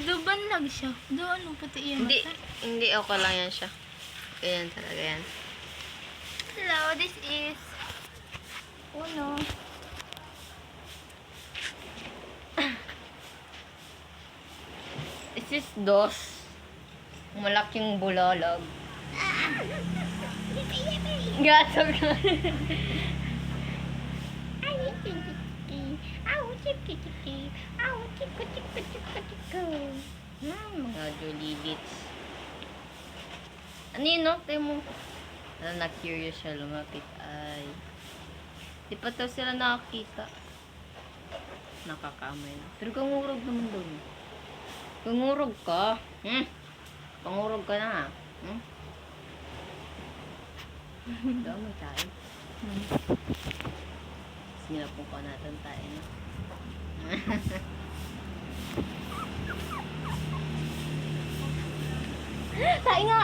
Duban lang siya. Doon, ano, pati iyan. Hindi okay lang yan siya. Ganyan talaga yan. Hello, this is... Uno. This is dos. Malaking bulalog. Gatog na. Mga Jolilits. Ano yun, no? Tayo mo. Na-curious siya lumapit. Ay. Di pa daw sila nakakita. Nakakamay na. Pero kangurog naman doon. Kangurog ka. Pangurog ka na. Damay tayo. Sinapong pa natin tayo, no? Tayo nga!